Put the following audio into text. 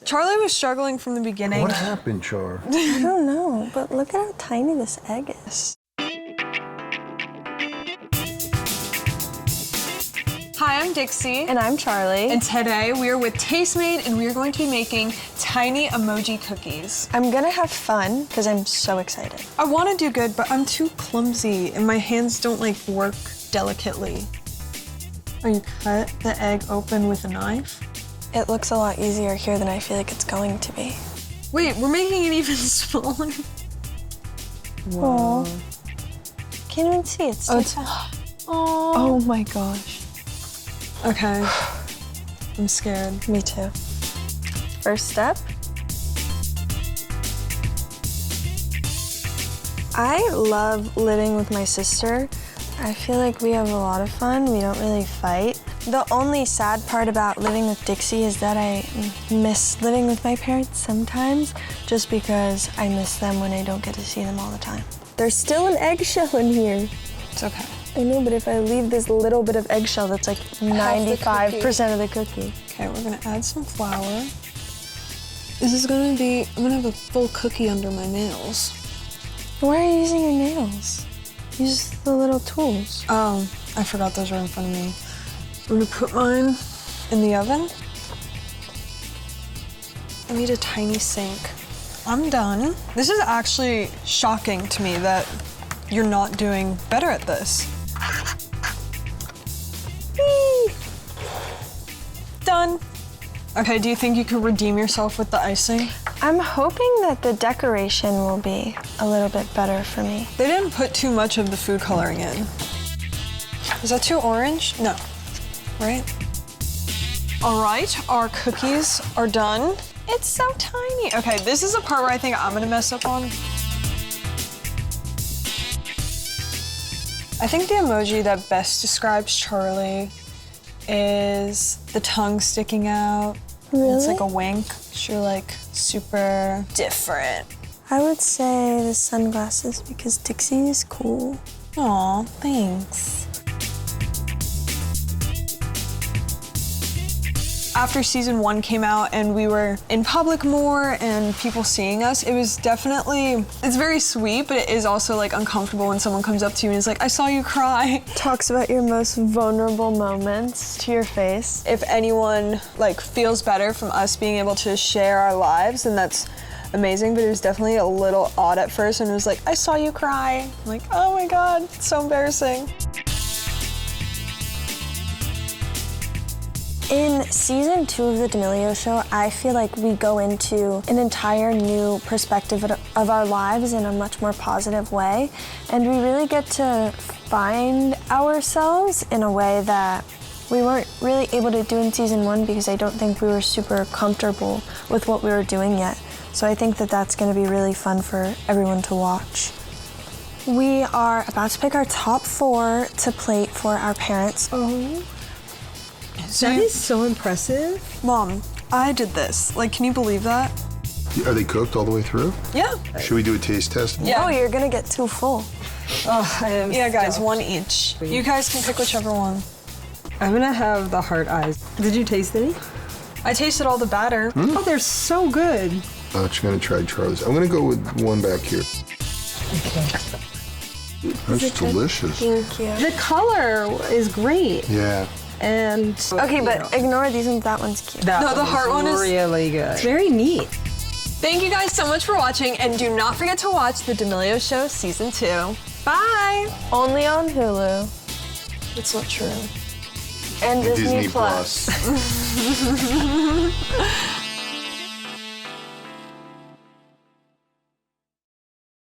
Charli was struggling from the beginning. What happened, Char? I don't know, but look at how tiny this egg is. Hi, I'm Dixie. And I'm Charli. And today we are with Tastemade and we are going to be making tiny emoji cookies. I'm gonna have fun because I'm so excited. I want to do good, but I'm too clumsy and my hands don't like work delicately. Oh, you cut the egg open with a knife? It looks a lot easier here than I feel like it's going to be. Wait, we're making it even smaller. Whoa. Can't even see it. Oh my gosh. Okay. I'm scared. Me too. First step. I love living with my sister. I feel like we have a lot of fun. We don't really fight. The only sad part about living with Dixie is that I miss living with my parents sometimes, just because I miss them when I don't get to see them all the time. There's still an eggshell in here. It's okay. I know, but if I leave this little bit of eggshell, that's like 95% of the cookie. Okay, we're gonna add some flour. This is gonna be, I'm gonna have a full cookie under my nails. Why are you using your nails? Use the little tools. Oh, I forgot those were in front of me. I'm gonna put mine in the oven. I need a tiny sink. I'm done. This is actually shocking to me that you're not doing better at this. Whee! Done. Okay, do you think you could redeem yourself with the icing? I'm hoping that the decoration will be a little bit better for me. They didn't put too much of the food coloring in. Is that too orange? No, right? All right, our cookies are done. It's so tiny. Okay, this is the part where I think I'm gonna mess up on. I think the emoji that best describes Charli is the tongue sticking out. Really? It's like a wink. You're like super different. I would say the sunglasses because Dixie is cool. Aw, thanks. After season 1 came out and we were in public more and people seeing us, it was definitely, it's very sweet, but it is also like uncomfortable when someone comes up to you and is like, I saw you cry. Talks about your most vulnerable moments to your face. If anyone like feels better from us being able to share our lives, then that's amazing, but it was definitely a little odd at first and it was like, I saw you cry. I'm like, oh my God, it's so embarrassing. In season 2 of the D'Amelio Show, I feel like we go into an entire new perspective of our lives in a much more positive way. And we really get to find ourselves in a way that we weren't really able to do in season 1 because I don't think we were super comfortable with what we were doing yet. So I think that that's gonna be really fun for everyone to watch. We are about to pick our top 4 to plate for our parents. Oh. That is so impressive. Mom, I did this. Like, can you believe that? Are they cooked all the way through? Yeah. Should we do a taste test? Yeah. Oh, you're gonna get too full. Oh, I am Yeah, guys, stuffed. 1 each. You guys can pick whichever one. I'm gonna have the heart eyes. Did you taste any? I tasted all the batter. Oh, they're so good. I'm just gonna try Charli's. I'm gonna go with one back here. That's delicious. Thank you. The color is great. Yeah. And Okay, but ignore these ones. That one's cute. that No, the heart one is really good. It's very neat. Thank you guys so much for watching, and do not forget to watch The D'Amelio Show Season 2. Bye! Only on Hulu It's not true. and Disney Plus.